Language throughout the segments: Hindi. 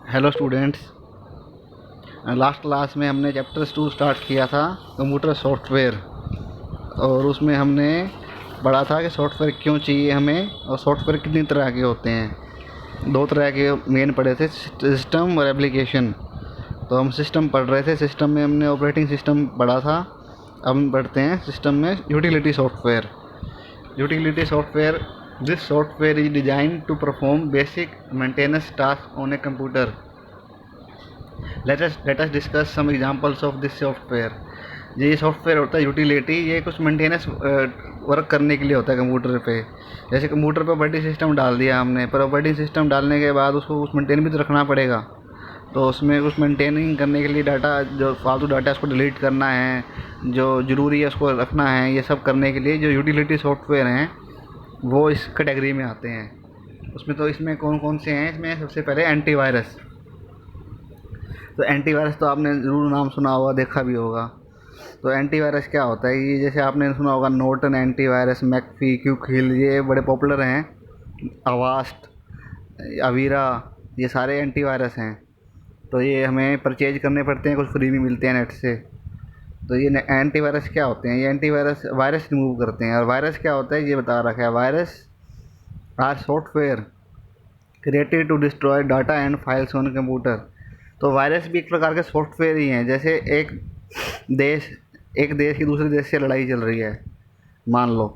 Hello students. लास्ट क्लास में हमने चैप्टर 2 स्टार्ट किया था, कंप्यूटर सॉफ्टवेयर। और उसमें हमने पढ़ा था कि सॉफ्टवेयर क्यों चाहिए हमें और सॉफ्टवेयर कितनी तरह के होते हैं। दो तरह के मेन पढ़े थे, सिस्टम और एप्लीकेशन। तो हम सिस्टम पढ़ रहे थे। सिस्टम में हमने ऑपरेटिंग सिस्टम पढ़ा था। अब हम पढ़ते हैं सिस्टम में utility software. Utility software, this software is design to perform basic maintenance task on a computer. let us discuss some examples of this software। ये सॉफ्टवेयर होता है यूटिलिटी, ये कुछ मेंटेनेंस वर्क करने के लिए होता है कंप्यूटर पे। जैसे कंप्यूटर पे ऑपरेटिंग सिस्टम डाल दिया हमने, पर ऑपरेटिंग सिस्टम डालने के बाद उसको कुछ मेंटेन भी तो रखना पड़ेगा। तो उसमें कुछ मेंटेनिंग करने के लिए डाटा, जो फालतू डाटा है उसको डिलीट करना है, जो ज़रूरी है उसको रखना है, ये सब करने के लिए जो यूटिलिटी सॉफ्टवेयर हैं वो इस कैटेगरी में आते हैं। उसमें तो इसमें कौन कौन से हैं, इसमें सबसे पहले एंटीवायरस। तो एंटीवायरस तो आपने ज़रूर नाम सुना होगा, देखा भी होगा। तो एंटीवायरस क्या होता है, ये जैसे आपने सुना होगा नॉर्टन एंटीवायरस, मैकफी, क्विकहिल, ये बड़े पॉपुलर हैं। अवास्ट, अवीरा, ये सारे एंटीवायरस हैं। तो ये हमें परचेज करने पड़ते हैं, कुछ फ्री भी मिलते हैं नेट से। तो ये एंटीवायरस क्या होते हैं, ये एंटीवायरस वायरस रिमूव करते हैं। और वायरस क्या होता है ये बता रखा है, virus are software created to destroy data and files on computer. तो वायरस भी एक प्रकार के सॉफ्टवेयर ही हैं। जैसे देश एक देश की दूसरे देश से लड़ाई चल रही है, मान लो,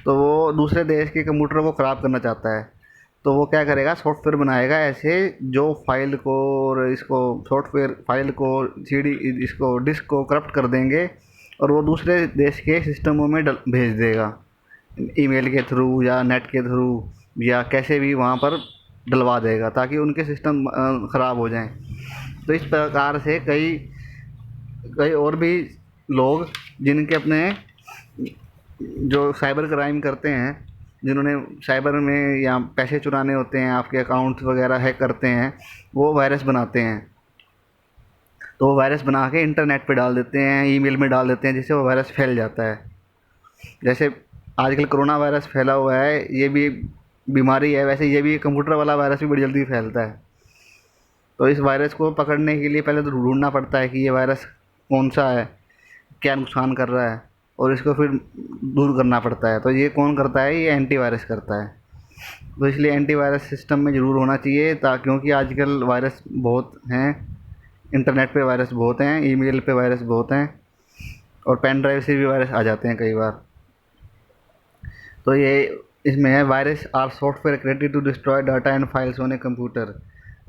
तो वो दूसरे देश के कंप्यूटर को ख़राब करना चाहता है। तो वो क्या करेगा, सॉफ्टवेयर बनाएगा ऐसे जो फाइल को और इसको सॉफ्टवेयर फाइल को सीडी इसको डिस्क को करप्ट कर देंगे और वो दूसरे देश के सिस्टमों में भेज देगा, ईमेल के थ्रू या नेट के थ्रू या कैसे भी वहाँ पर डलवा देगा ताकि उनके सिस्टम ख़राब हो जाएं। तो इस प्रकार से कई कई और भी लोग जिनके अपने जो साइबर क्राइम करते हैं, जिन्होंने साइबर में या पैसे चुराने होते हैं, आपके अकाउंट्स वगैरह हैक करते हैं, वो वायरस बनाते हैं। तो वो वायरस बना के इंटरनेट पे डाल देते हैं, ईमेल में डाल देते हैं, जिससे वो वायरस फैल जाता है। जैसे आजकल कोरोना वायरस फैला हुआ है, ये भी बीमारी है, वैसे ये भी कंप्यूटर वाला वायरस भी बड़ी जल्दी फैलता है। तो इस वायरस को पकड़ने के लिए पहले तो ढूंढना पड़ता है कि ये वायरस कौन सा है, क्या नुकसान कर रहा है, और इसको फिर दूर करना पड़ता है। तो ये कौन करता है, ये एंटीवायरस करता है। तो इसलिए एंटीवायरस सिस्टम में ज़रूर होना चाहिए, क्योंकि आजकल वायरस बहुत हैं, इंटरनेट पे वायरस बहुत हैं, ईमेल पे वायरस बहुत हैं, और पेन ड्राइव से भी वायरस आ जाते हैं कई बार। तो ये इसमें है, virus are software created to destroy data and files on a computer.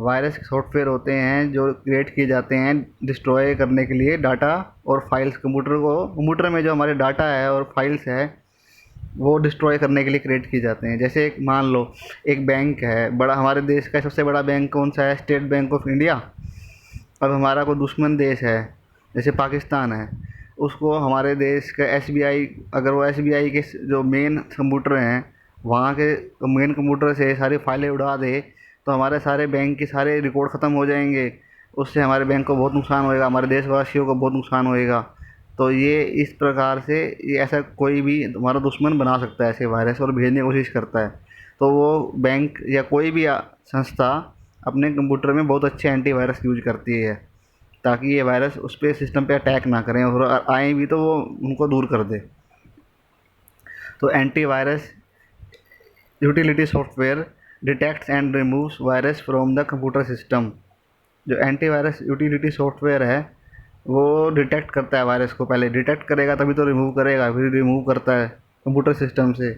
Virus software होते हैं जो क्रिएट किए जाते हैं डिस्ट्रॉय करने के लिए डाटा और फाइल्स, कंप्यूटर में जो हमारे डाटा है और फाइल्स है वो डिस्ट्रॉय करने के लिए क्रिएट किए जाते हैं। जैसे एक मान लो, एक बैंक है बड़ा, हमारे देश का सबसे बड़ा बैंक कौन सा है, स्टेट बैंक ऑफ इंडिया। अब हमारा कोई दुश्मन देश है, जैसे पाकिस्तान है, उसको हमारे देश का एसबीआई, अगर वो एसबीआई के जो मेन कंप्यूटर हैं वहाँ के मेन कंप्यूटर से सारी फाइलें उड़ा दे, तो हमारे सारे बैंक के सारे रिकॉर्ड ख़त्म हो जाएंगे। उससे हमारे बैंक को बहुत नुकसान होएगा, हमारे देशवासियों को बहुत नुकसान होएगा। तो ये इस प्रकार से, ये ऐसा कोई भी हमारा दुश्मन बना सकता है ऐसे वायरस और भेजने की कोशिश करता है। तो वो बैंक या कोई भी संस्था अपने कंप्यूटर में बहुत अच्छे एंटीवायरस यूज करती है ताकि ये वायरस उस पर सिस्टम पे अटैक ना करें, और आए भी तो वो उनको दूर कर दे। तो antivirus utility software detects and removes virus from the computer system. जो एंटीवायरस यूटिलिटी सॉफ्टवेयर है वो डिटेक्ट करता है वायरस को, पहले डिटेक्ट करेगा तभी तो रिमूव करेगा, फिर रिमूव करता है कंप्यूटर सिस्टम से।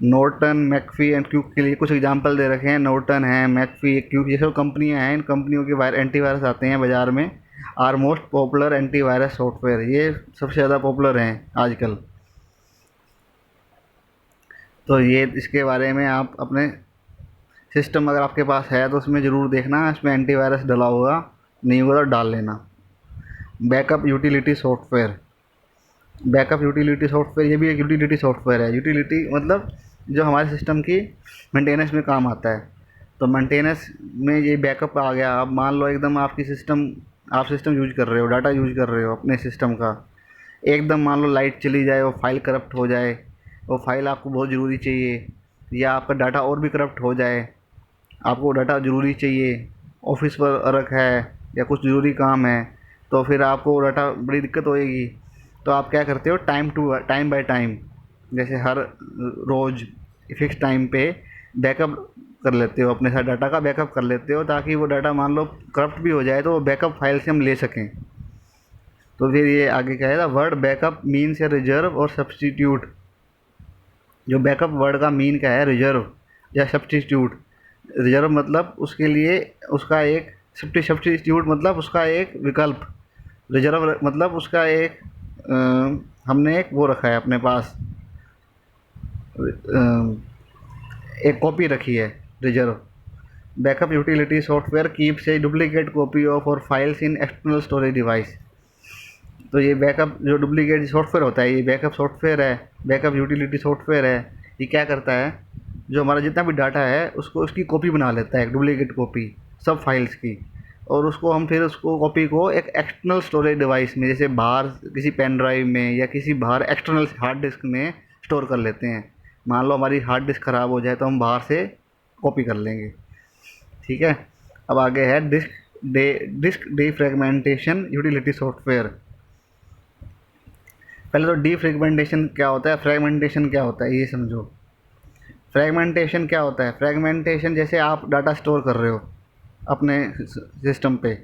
नॉर्टन, मैकफी एंड क्यूक के लिए कुछ एग्जांपल दे रखे हैं। नॉर्टन है, मैकफी, क्यूक, ये सब कंपनियां हैं। इन कंपनियों के एंटीवायरस आते हैं बाज़ार में। Are most popular antivirus software, ये सबसे ज़्यादा पॉपुलर हैं आजकल। तो ये इसके बारे में आप अपने सिस्टम अगर आपके पास है तो उसमें ज़रूर देखना इसमें एंटीवायरस डला होगा, नहीं होगा तो डाल लेना। Backup utility software, backup utility software ये भी एक यूटिलिटी सॉफ्टवेयर है। यूटिलिटी मतलब जो हमारे सिस्टम की मेंटेनेंस में काम आता है। तो मेंटेनेंस में ये बैकअप आ गया। अब मान लो एकदम आप सिस्टम यूज कर रहे हो, डाटा यूज कर रहे हो अपने सिस्टम का, एकदम मान लो लाइट चली जाए, वो फाइल करप्ट हो जाए, वो फाइल आपको बहुत ज़रूरी चाहिए, या आपका डाटा और भी करप्ट हो जाए, आपको डाटा ज़रूरी चाहिए ऑफिस वर्क है या कुछ ज़रूरी काम है, तो फिर आपको डाटा बड़ी दिक्कत होएगी। तो आप क्या करते हो, टाइम बाय टाइम, जैसे हर रोज़ फिक्स टाइम पे बैकअप कर लेते हो, अपने साथ डाटा का बैकअप कर लेते हो, ताकि वो डाटा मान लो करप्ट भी हो जाए तो वो बैकअप फाइल से हम ले सकें। तो फिर ये आगे क्या है, वर्ड बैकअप मीन्स या रिजर्व और सब्सटीट्यूट। जो बैकअप वर्ड का मीन क्या है, रिजर्व या सब्सटीट्यूट। रिजर्व मतलब उसके लिए उसका एक, सब्सटीट्यूट मतलब उसका एक विकल्प, रिजर्व मतलब उसका एक हमने एक वो रखा है अपने पास, एक कॉपी रखी है reserve. Backup utility software keeps a duplicate copy of our files in external storage device. तो ये बैकअप जो डुप्लीकेट सॉफ्टवेयर होता है, ये बैकअप सॉफ्टवेयर है, बैकअप यूटिलिटी सॉफ्टवेयर है। ये क्या करता है, जो हमारा जितना भी डाटा है उसको उसकी कॉपी बना लेता है, एक डुप्लीकेट कॉपी सब फाइल्स की, और उसको हम फिर उसको कॉपी को एक एक्सटर्नल स्टोरेज डिवाइस में, जैसे बाहर किसी पेन ड्राइव में या किसी बाहर एक्सटर्नल हार्ड डिस्क में स्टोर कर लेते हैं। मान लो हमारी हार्ड डिस्क ख़राब हो जाए तो हम बाहर से कॉपी कर लेंगे। ठीक है। अब आगे है डिस्क डिफ्रैगमेंटेशन यूटिलिटी सॉफ्टवेयर। पहले तो डिफ्रैगमेंटेशन क्या होता है, फ्रैगमेंटेशन क्या होता है, ये समझो। फ्रैगमेंटेशन क्या होता है, फ्रैगमेंटेशन जैसे आप डाटा स्टोर कर रहे हो अपने सिस्टम पे,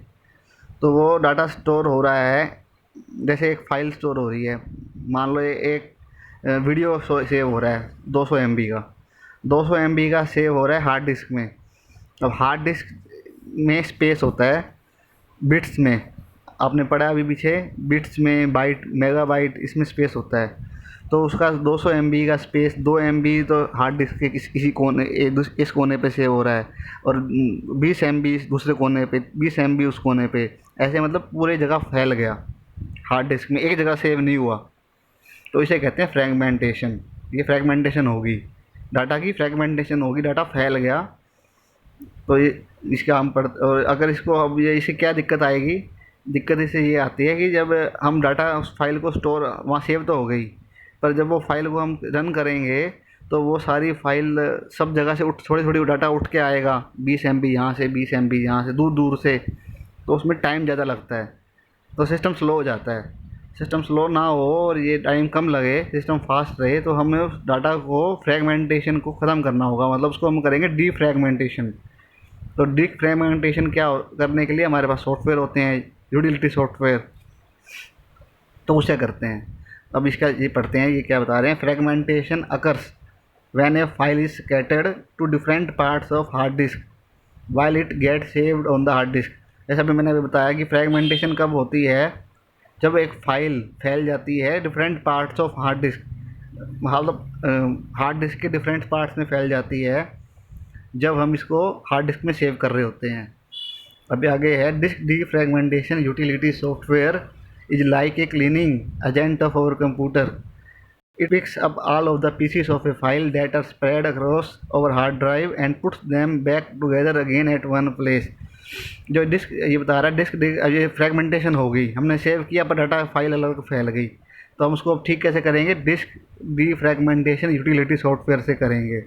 तो वो डाटा स्टोर हो रहा है, जैसे एक फ़ाइल स्टोर हो रही है, मान लो एक वीडियो सेव हो रहा है 200 MB का, 200 MB का सेव हो रहा है हार्ड डिस्क में। अब हार्ड डिस्क में स्पेस होता है बिट्स में, आपने पढ़ा अभी पीछे, बिट्स में बाइट मेगाबाइट इसमें स्पेस होता है। तो उसका 200 MB का स्पेस, 2 MB तो हार्ड डिस्क के किसी कोने, इस कोने पे सेव हो रहा है, और 20 MB दूसरे कोने पे, 20 MB उस कोने पे, ऐसे मतलब पूरे जगह फैल गया हार्ड डिस्क में, एक जगह सेव नहीं हुआ। तो इसे कहते हैं फ्रैगमेंटेशन। ये फ्रैगमेंटेशन होगी, डाटा की फ्रैगमेंटेशन होगी, डाटा फैल गया। तो ये इसका हम पढ़, और अगर इसको अब ये इसे क्या दिक्कत आएगी, दिक्कत इसे ये आती है कि जब हम डाटा उस फाइल को स्टोर, वहाँ सेव तो हो गई, पर जब वो फाइल को हम रन करेंगे तो वो सारी फाइल सब जगह से उठ, थोड़ी थोड़ी डाटा उठ के आएगा, 20 MB यहाँ से, 20 MB यहाँ से, दूर दूर से, तो उसमें टाइम ज़्यादा लगता है, तो सिस्टम स्लो हो जाता है। सिस्टम स्लो ना हो और ये टाइम कम लगे, सिस्टम फास्ट रहे, तो हमें उस डाटा को, फ्रैगमेंटेशन को ख़त्म करना होगा, मतलब उसको हम करेंगे डीफ्रैगमेंटेशन। तो डीफ्रैगमेंटेशन क्या करने के लिए हमारे पास सॉफ्टवेयर होते हैं, यूटिलिटी सॉफ्टवेयर, तो उसे करते हैं। अब इसका ये पढ़ते हैं, ये क्या बता रहे हैं, fragmentation occurs when a file is scattered to different parts of hard disk while it get saved on the hard disk. जैसा भी मैंने अभी बताया कि फ्रैगमेंटेशन कब होती है, जब एक फ़ाइल फैल जाती है different parts of hard disc, मतलब हार्ड डिस्क के डिफरेंट पार्ट्स में फैल जाती है, जब हम इसको हार्ड डिस्क में सेव कर रहे होते हैं। अभी आगे है, disk defragmentation utility software is like a cleaning agent of our computer. It picks up all of the pieces of a file that are spread across our hard drive and puts them back together again at one place। जो डिस्क, ये बता रहा है डिस्क, ये फ्रैगमेंटेशन हो गई, हमने सेव किया पर डाटा फाइल अलग फैल गई, तो हम उसको अब ठीक कैसे करेंगे, डिस्क डीफ्रैगमेंटेशन यूटिलिटी सॉफ्टवेयर से करेंगे।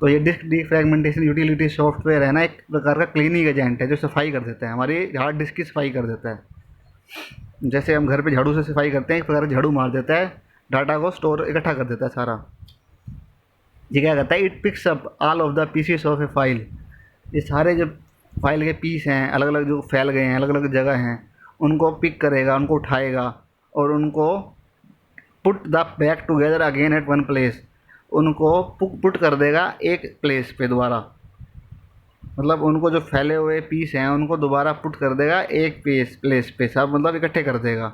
तो ये डिस्क डीफ्रैगमेंटेशन यूटिलिटी सॉफ्टवेयर है ना, एक प्रकार का क्लीनिंग एजेंट है जो सफाई कर देता है, हमारी हार्ड डिस्क की सफाई कर देता है। जैसे हम घर पे झाड़ू से सफाई करते हैं, एक प्रकार का झाड़ू मार देता है, डाटा को स्टोर इकट्ठा कर देता है सारा। ये क्या करता है, it picks up all of the pieces of A file. ये सारे जो फाइल के पीस हैं अलग अलग जो फैल गए हैं, अलग अलग जगह हैं, उनको पिक करेगा, उनको उठाएगा और उनको put the back together again at one place, उनको पुट कर देगा एक प्लेस पे दोबारा, मतलब उनको जो फैले हुए पीस हैं उनको दोबारा पुट कर देगा एक प्लेस पे, सब मतलब इकट्ठे कर देगा।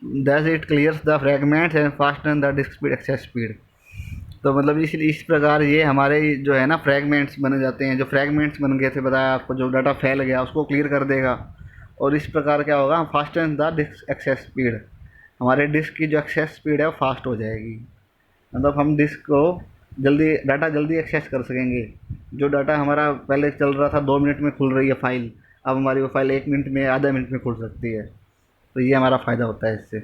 Thus it clears the fragments and fastens the disk speed, access speed। तो मतलब इस प्रकार ये हमारे जो है ना फ्रैगमेंट्स बन जाते हैं, जो फ्रैगमेंट्स बन गए थे बताया आपको, जो डाटा फैल गया उसको क्लियर कर देगा, और इस प्रकार क्या होगा, fasten the disk access speed, हमारे डिस्क की जो एक्सेस स्पीड है वो फास्ट हो जाएगी, मतलब हम डिस्क को जल्दी, डाटा जल्दी एक्सेस कर सकेंगे। जो डाटा हमारा पहले चल रहा था 2 मिनट में खुल रही है फाइल, अब हमारी वो फाइल 1 मिनट में, आधा मिनट में खुल सकती है। तो ये हमारा फ़ायदा होता है इससे।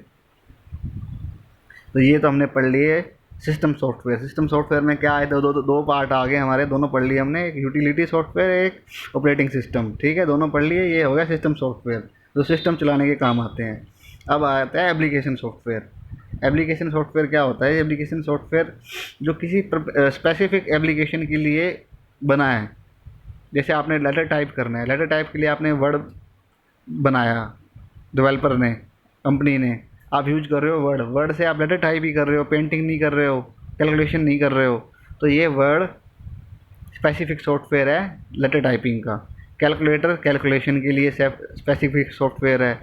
तो ये तो हमने पढ़ लिए सिस्टम सॉफ्टवेयर में क्या है, दो पार्ट आ गए हमारे, दोनों पढ़ लिए हमने, एक यूटिलिटी सॉफ्टवेयर, एक ऑपरेटिंग सिस्टम, ठीक है, दोनों पढ़ लिए। ये हो गया सिस्टम सॉफ्टवेयर जो सिस्टम चलाने के काम आते हैं। अब आता है एप्लीकेशन सॉफ्टवेयर। एप्लीकेशन सॉफ्टवेयर क्या होता है? एप्लीकेशन सॉफ्टवेयर जो किसी स्पेसिफिक एप्लीकेशन के लिए बना है। जैसे आपने लेटर टाइप करना है, लेटर टाइप के लिए आपने वर्ड बनाया, डेवलपर ने, कंपनी ने, आप यूज कर रहे हो वर्ड, वर्ड से आप लेटर टाइप ही कर रहे हो, पेंटिंग नहीं कर रहे हो, कैलकुलेशन नहीं कर रहे हो, तो ये वर्ड स्पेसिफिक सॉफ्टवेयर है लेटर टाइपिंग का। कैलकुलेटर कैलकुलेशन के लिए स्पेसिफिक सॉफ्टवेयर है।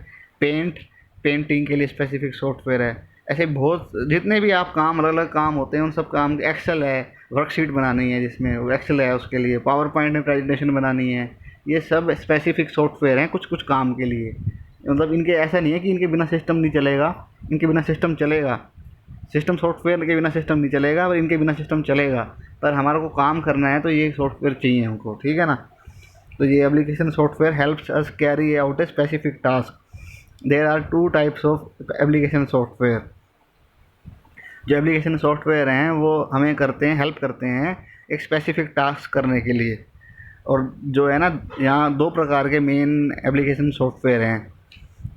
पेंटिंग के लिए स्पेसिफिक सॉफ्टवेयर है। ऐसे बहुत जितने भी आप काम, अलग अलग काम होते हैं, उन सब काम, एक्सेल है, वर्कशीट बनानी है जिसमें एक्सेल है, उसके लिए पावर पॉइंट में प्रेजेंटेशन बनानी है, ये सब स्पेसिफिक सॉफ्टवेयर हैं कुछ कुछ काम के लिए। मतलब इनके ऐसा नहीं है कि इनके बिना सिस्टम नहीं चलेगा, इनके बिना सिस्टम चलेगा। सिस्टम सॉफ्टवेयर के बिना सिस्टम नहीं चलेगा, और इनके बिना सिस्टम चलेगा। पर हमारे को काम करना है तो ये सॉफ्टवेयर चाहिए हमको, ठीक है ना। तो ये application software helps us carry out a specific task. There are two types of application software. जो एप्लीकेशन सॉफ्टवेयर हैं वो हमें करते हैं, हेल्प करते हैं एक स्पेसिफिक टास्क करने के लिए। और जो है ना, यहाँ दो प्रकार के मेन एप्लीकेशन सॉफ्टवेयर हैं,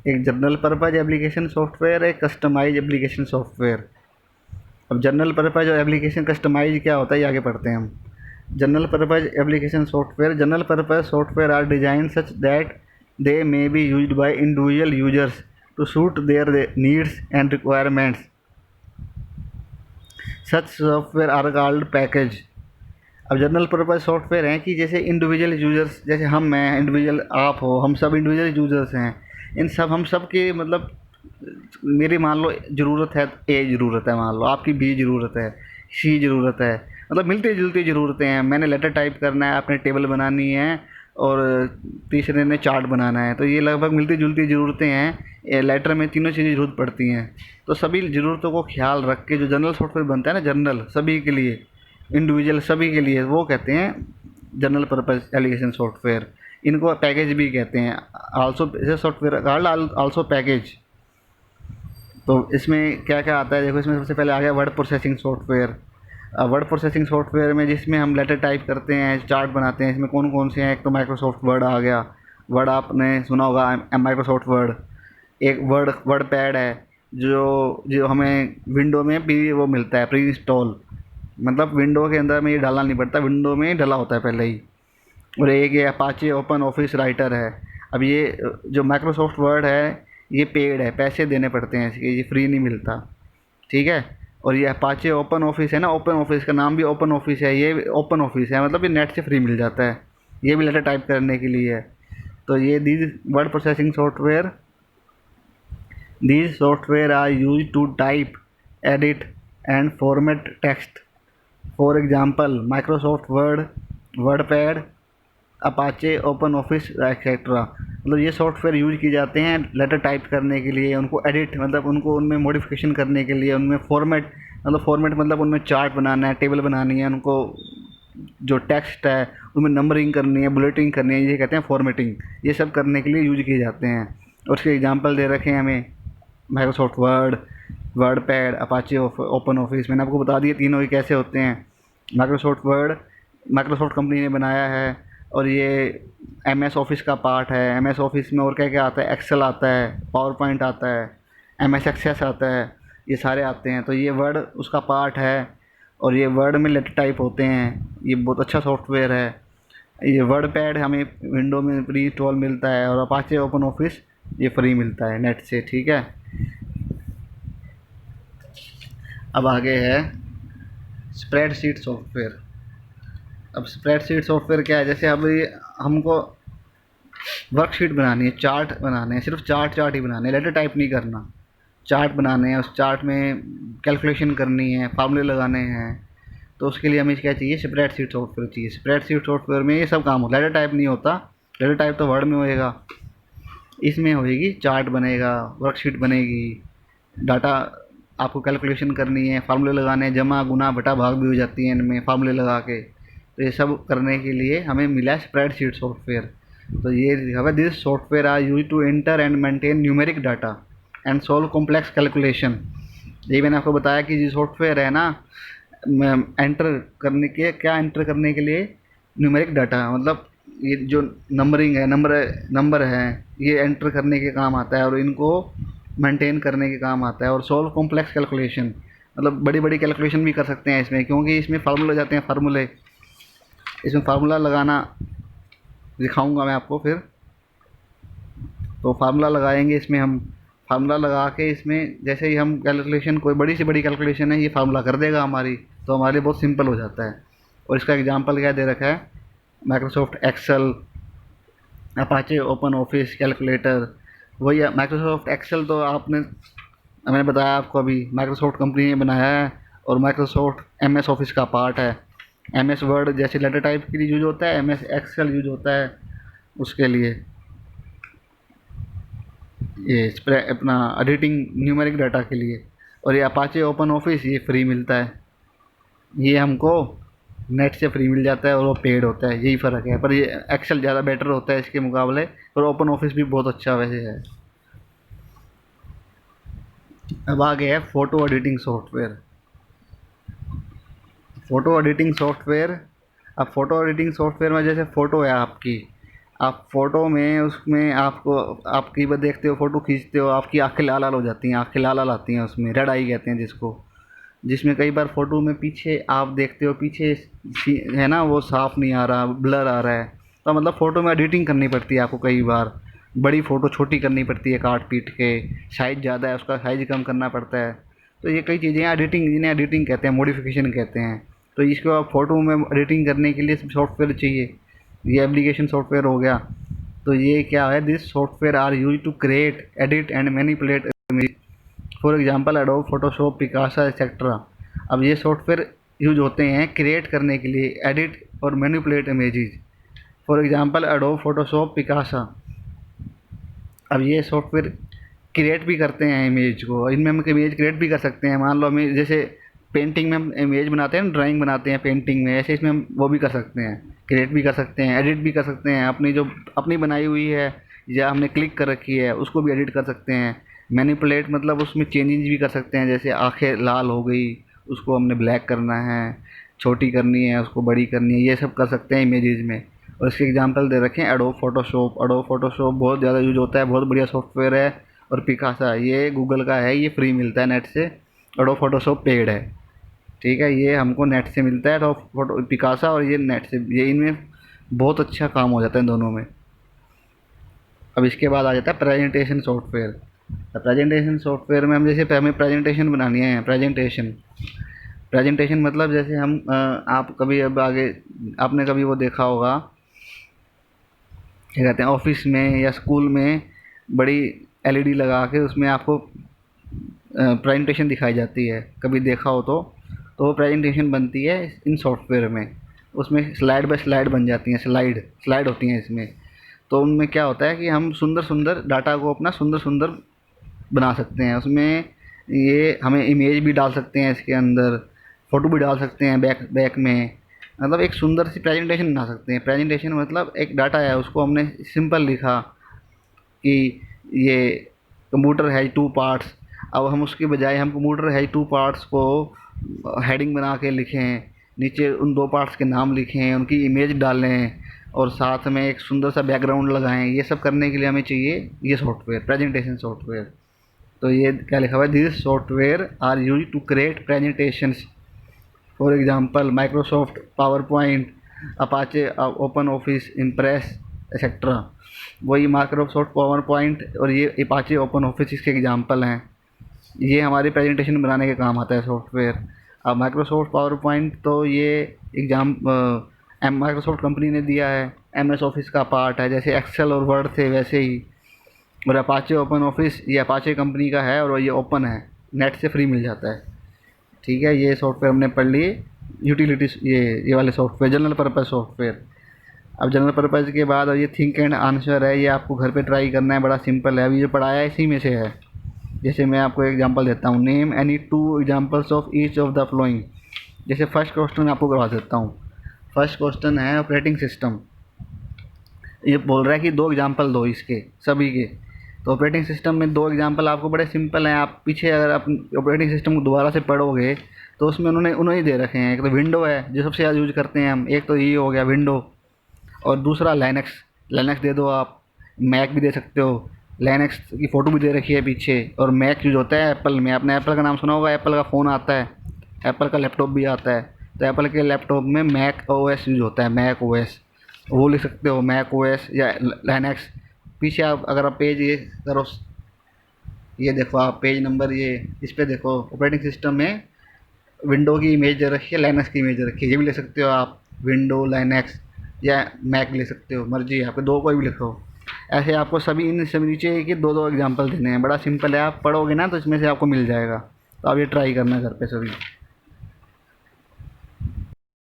एक जनरल पर्पज एप्लीकेशन सॉफ्टवेयर, एक कस्टमाइज एप्लीकेशन सॉफ्टवेयर। अब जनरल पर्पज और एप्लीकेशन कस्टमाइज क्या होता है, ये आगे पढ़ते हैं हम। General purpose application software, general purpose software are design such that they may be used by individual users to suit their needs and requirements. Such software are called package. अब जनरल पर्पज सॉफ्टवेयर हैं कि जैसे इंडिविजुअल यूजर्स, जैसे हम हैं इंडिविजुअल, आप हो, हम सब इंडिविजुअल यूजर्स हैं। इन सब, हम सब की मतलब, मेरी मान लो ज़रूरत है, ए ज़रूरत है, मान लो आपकी बी ज़रूरत है, सी ज़रूरत है, मतलब मिलती जुलती ज़रूरतें हैं। मैंने लेटर टाइप करना है, आपने टेबल बनानी है, और तीसरे ने चार्ट बनाना है, तो ये लगभग मिलती जुलती ज़रूरतें हैं। लेटर में तीनों चीज़ें ज़रूरत पड़ती हैं। तो सभी ज़रूरतों को ख्याल रख के जो जनरल सॉफ्टवेयर बनता है ना, जनरल सभी के लिए, इंडिविजुअल सभी के लिए, वो कहते हैं जनरल पर्पज एप्लीकेशन सॉफ्टवेयर। इनको पैकेज भी कहते हैं, also software called also package. तो इसमें क्या क्या आता है देखो, इसमें सबसे पहले आ गया word processing software. Word processing software में जिसमें हम लेटर टाइप करते हैं, चार्ट बनाते हैं, इसमें कौन कौन से हैं? एक तो माइक्रोसॉफ्ट वर्ड आ गया, वर्ड आपने सुना होगा, माइक्रोसॉफ्ट वर्ड। एक वर्ड पैड है, जो जो हमें विंडो में भी वो मिलता है प्री इंस्टॉल, मतलब विंडो के अंदर में ये डालना नहीं पड़ता, विंडो में ही डला होता है पहले ही। और एक ये अपाचे ओपन ऑफिस राइटर है। अब ये जो माइक्रोसॉफ्ट वर्ड है, ये पेड है, पैसे देने पड़ते हैं इसके, ये फ्री नहीं मिलता, ठीक है। और ये अपाचे ओपन ऑफिस है ना, ओपन ऑफिस का नाम भी ओपन ऑफिस है, ये ओपन ऑफिस है, मतलब ये नेट से फ्री मिल जाता है, ये भी लेटर टाइप करने के लिए है। तो ये these word processing software, these software are use to type, edit and format text. For example Microsoft Word, WordPad, Apache Open Office etcetera. मतलब ये सॉफ्टवेयर यूज किए जाते हैं लेटर टाइप करने के लिए, उनको एडिट मतलब उनको उनमें मॉडिफिकेशन करने के लिए, उनमें फॉर्मेट मतलब उनमें चार्ट बनाना है, टेबल बनानी है, उनको जो टेक्स्ट है उनमें नंबरिंग करनी है, बुलेटिंग करनी है, ये कहते हैं फॉर्मेटिंग। ये सब करने के लिए यूज किए जाते हैं। और उसके एग्जांपल दे रखे हैं हमें, Microsoft Word, WordPad, Apache Open office. मैंने आपको बता दिया तीनों ही कैसे होते हैं। माइक्रोसॉफ्ट वर्ड माइक्रोसॉफ्ट कंपनी ने बनाया है, और ये एमएस ऑफिस का पार्ट है। एमएस ऑफिस में और क्या क्या आता है? एक्सेल आता है, पावर पॉइंट आता है, एमएस एक्सेस आता है, ये सारे आते हैं। तो ये वर्ड उसका पार्ट है, और ये वर्ड में लेटर टाइप होते हैं, ये बहुत अच्छा सॉफ्टवेयर है। ये वर्ड पैड हमें विंडो में प्री इंस्टॉल मिलता है, और अपाचे ओपन ऑफिस ये फ्री मिलता है नेट से, ठीक है। अब आगे है स्प्रेडशीट सॉफ्टवेयर। अब स्प्रेडशीट सॉफ्टवेयर क्या है? जैसे अब ये हमको वर्कशीट बनानी है, चार्ट बनाने हैं, सिर्फ चार्ट ही बनाने हैं, लेटर टाइप नहीं करना, चार्ट बनाने हैं, उस चार्ट में कैलकुलेशन करनी है, फार्मूले लगाने हैं। तो उसके लिए हमें क्या चाहिए? स्प्रेडशीट सॉफ्टवेयर चाहिए। स्प्रेडशीट सॉफ्टवेयर में ये सब काम होता है, लेटर टाइप नहीं होता। लेटर टाइप तो वर्ड में होएगा, इसमें होएगी चार्ट बनेगा, वर्कशीट बनेगी, डाटा आपको कैलकुलेशन करनी है, फार्मूले लगाने हैं, जमा गुना बटा भाग भी हो जाती हैं इनमें फार्मूले लगा के। तो ये सब करने के लिए हमें मिला स्प्रेडशीट सॉफ्टवेयर। तो ये लिखा है, this software are use to enter and maintain numeric data and solve complex calculation. यही मैंने आपको बताया कि ये सॉफ्टवेयर है ना, एंटर करने के क्या, एंटर करने के लिए न्यूमेरिक डाटा, मतलब ये जो नंबरिंग है, नंबर है, ये एंटर करने के काम आता है और इनको मेंटेन करने के काम आता है। और सॉल्व कॉम्प्लेक्स कैलकुलेशन, मतलब बड़ी बड़ी कैलकुलेशन भी कर सकते हैं इसमें, क्योंकि इसमें फार्मूले जाते हैं, फार्मूले, इसमें फार्मूला लगाना दिखाऊंगा मैं आपको फिर। तो फार्मूला लगाएंगे इसमें हम, फार्मूला लगा के इसमें जैसे ही हम कैलकुलेशन, कोई बड़ी से बड़ी कैलकुलेशन है, ये फार्मूला कर देगा हमारी, तो हमारे लिए बहुत सिंपल हो जाता है। और इसका एग्जांपल क्या दे रखा है, Microsoft Excel, Apache Open Office calculator. वही माइक्रोसॉफ्ट एक्सेल तो आपने, मैंने बताया आपको अभी, माइक्रोसॉफ्ट कंपनी ने बनाया है और माइक्रोसॉफ्ट एम एस ऑफिस का पार्ट है। एम एस वर्ड जैसे लेटर टाइप के लिए यूज होता है, एम एस एक्सेल यूज होता है उसके लिए, ये अपना एडिटिंग न्यूमेरिक डाटा के लिए। और ये अपाचे ओपन ऑफिस ये फ्री मिलता है, ये हमको नेट से फ्री मिल जाता है और वो पेड होता है, यही फ़र्क है। पर ये एक्सेल ज़्यादा बेटर होता है इसके मुकाबले, और ओपन ऑफिस भी बहुत अच्छा वैसे है। अब आ गया है photo editing software. Photo editing software, अब फ़ोटो एडिटिंग सॉफ्टवेयर में जैसे फ़ोटो है आपकी, आप फ़ोटो में उसमें आपको, आप कई बार देखते हो फ़ोटो खींचते हो, आपकी आँखें लाल लाल हो जाती हैं, आँखें लाल लाल आती हैं उसमें, रेड आई कहते हैं जिसको, जिसमें कई बार फ़ोटो में पीछे आप देखते हो, पीछे है ना वो साफ़ नहीं आ रहा, ब्लर आ रहा है। तो मतलब फ़ोटो में एडिटिंग करनी पड़ती है आपको, कई बार बड़ी फ़ोटो छोटी करनी पड़ती है काट पीट के, साइज़ ज़्यादा है उसका साइज़ कम करना पड़ता है। तो ये कई चीज़ें एडिटिंग, जिन्हें एडिटिंग कहते हैं, मॉडिफिकेशन कहते हैं। तो इसको आप फ़ोटो में एडिटिंग करने के लिए सॉफ्टवेयर चाहिए, ये एप्लीकेशन सॉफ्टवेयर हो गया। तो ये क्या है, this software are use to create, edit and manipulate image, for example Adobe Photoshop, Picasa etcetera. अब ये सॉफ्टवेयर यूज होते हैं क्रिएट करने के लिए, एडिट और manipulate images, for example Adobe Photoshop, Picasa. अब ये सॉफ्टवेयर क्रिएट भी करते हैं इमेज को, इनमें हम इमेज क्रिएट भी कर सकते हैं। मान लो हमें जैसे पेंटिंग में हम इमेज बनाते हैं, ड्राइंग बनाते हैं पेंटिंग में, ऐसे इसमें हम वो भी कर सकते हैं, क्रिएट भी कर सकते हैं, एडिट भी कर सकते हैं, अपनी जो अपनी बनाई हुई है या हमने क्लिक कर रखी है उसको भी एडिट कर सकते हैं। मैनिपुलेट मतलब उसमें चेंजेस भी कर सकते हैं, जैसे आंखें लाल हो गई, उसको हमने ब्लैक करना है, छोटी करनी है, उसको बड़ी करनी है, ये सब कर सकते हैं इमेजेस में। और इसके एग्जांपल दे रखे हैं एडोब फोटोशॉप। एडोब फोटोशॉप बहुत ज़्यादा यूज होता है, बहुत बढ़िया सॉफ्टवेयर है। और पिकासा ये गूगल का है, ये फ्री मिलता है नेट से। एडोब फोटोशॉप पेड है, ठीक है, ये हमको नेट से मिलता है। एडोब फोटो पिकासा और ये नेट से, ये इनमें बहुत अच्छा काम हो जाता है दोनों में। अब इसके बाद आ जाता है प्रेजेंटेशन सॉफ्टवेयर। प्रेजेंटेशन सॉफ्टवेयर में हम जैसे हमें प्रेजेंटेशन बनानी है, प्रेजेंटेशन, प्रेजेंटेशन मतलब जैसे हम आप कभी अब आगे आपने कभी वो देखा होगा, क्या कहते हैं, ऑफिस में या स्कूल में बड़ी एलईडी लगा के उसमें आपको प्रेजेंटेशन दिखाई जाती है, कभी देखा हो तो वो प्रेजेंटेशन बनती है इन सॉफ्टवेयर में। उसमें स्लाइड बाय स्लाइड बन जाती हैं, स्लाइड स्लाइड होती हैं इसमें। तो उनमें क्या होता है कि हम सुंदर सुंदर डाटा को अपना सुंदर सुंदर बना सकते हैं उसमें। ये हमें इमेज भी डाल सकते हैं इसके अंदर, फ़ोटो भी डाल सकते हैं बैक बैक में, मतलब एक सुंदर सी प्रेजेंटेशन बना सकते हैं। प्रेजेंटेशन मतलब एक डाटा है, उसको हमने सिंपल लिखा कि ये कंप्यूटर है टू पार्ट्स। अब हम उसके बजाय हम कंप्यूटर है टू पार्ट्स को हेडिंग बना के लिखें, नीचे उन दो पार्ट्स के नाम लिखें, उनकी इमेज डालें और साथ में एक सुंदर सा बैकग्राउंड लगाएं। ये सब करने के लिए हमें चाहिए ये सॉफ्टवेयर, प्रेजेंटेशन सॉफ्टवेयर। तो ये क्या लिखा हुआ है, this software are use to create presentations, for example Microsoft PowerPoint, Apache Open Office, Impress etcetera. वही माइक्रोसॉफ्ट पावर पॉइंट और ये अपाचे ओपन ऑफिस इसके एग्जांपल हैं, ये हमारी प्रेजेंटेशन बनाने के काम आता है सॉफ्टवेयर। अब माइक्रोसॉफ्ट पावर पॉइंट तो ये एग्जाम माइक्रोसॉफ्ट कंपनी ने दिया है, एम एस ऑफिस का पार्ट है, जैसे एक्सेल और वर्ड थे वैसे ही। और अपाचे ओपन ऑफिस ये अपाचे कंपनी का है और ये ओपन है, नेट से फ्री मिल जाता है, ठीक है। ये सॉफ्टवेयर हमने पढ़ लिए यूटिलिटीज, ये वाले सॉफ्टवेयर जनरल पर्पज़ सॉफ्टवेयर। अब जनरल पर्पज़ के बाद अब ये थिंक एंड आंसर है, ये आपको घर पे ट्राई करना है, बड़ा सिंपल है। अभी जो पढ़ाया है इसी में से है। जैसे मैं आपको एग्जांपल देता हूँ, name any two examples of each of the flowing. जैसे फर्स्ट क्वेश्चन आपको करवा देता हूँ। फर्स्ट क्वेश्चन है ऑपरेटिंग सिस्टम, ये बोल रहा है कि दो एग्जांपल दो इसके सभी के। तो ऑपरेटिंग सिस्टम में दो एग्जांपल आपको बड़े सिंपल हैं। आप पीछे अगर आप ऑपरेटिंग सिस्टम को दोबारा से पढ़ोगे तो उसमें उन्होंने ही दे रखे हैं। एक तो विंडो है जो सबसे ज़्यादा यूज़ करते हैं हम, एक तो ये हो गया विंडो, और दूसरा लाइनक्स। लाइनक्स दे दो आप, मैक भी दे सकते हो। लाइनक्स की फ़ोटो भी दे रखी है पीछे। और मैक यूज़ होता है एप्पल में, आपने एप्पल का नाम सुना होगा, एप्पल का फ़ोन आता है, एप्पल का लैपटॉप भी आता है। तो एप्पल के लैपटॉप में मैक ओएस यूज़ होता है, मैक ओएस, वो लिख सकते हो मैक ओएस या लाइनक्स। पीछे आप अगर आप पेज ये करो, ये देखो आप पेज नंबर, ये इस पे देखो ऑपरेटिंग सिस्टम में विंडो की इमेज दे रखी है, लाइनक्स की इमेज दे रखी है। ये भी ले सकते हो आप, विंडो लाइनक्स या मैक ले सकते हो, मर्जी है आपको, दो कोई भी लिखो। ऐसे आपको सभी इन सब नीचे के दो दो एग्जांपल देने हैं। बड़ा सिंपल है, आप पढ़ोगे ना तो इसमें से आपको मिल जाएगा। तो आप ये ट्राई करना घर पे सभी।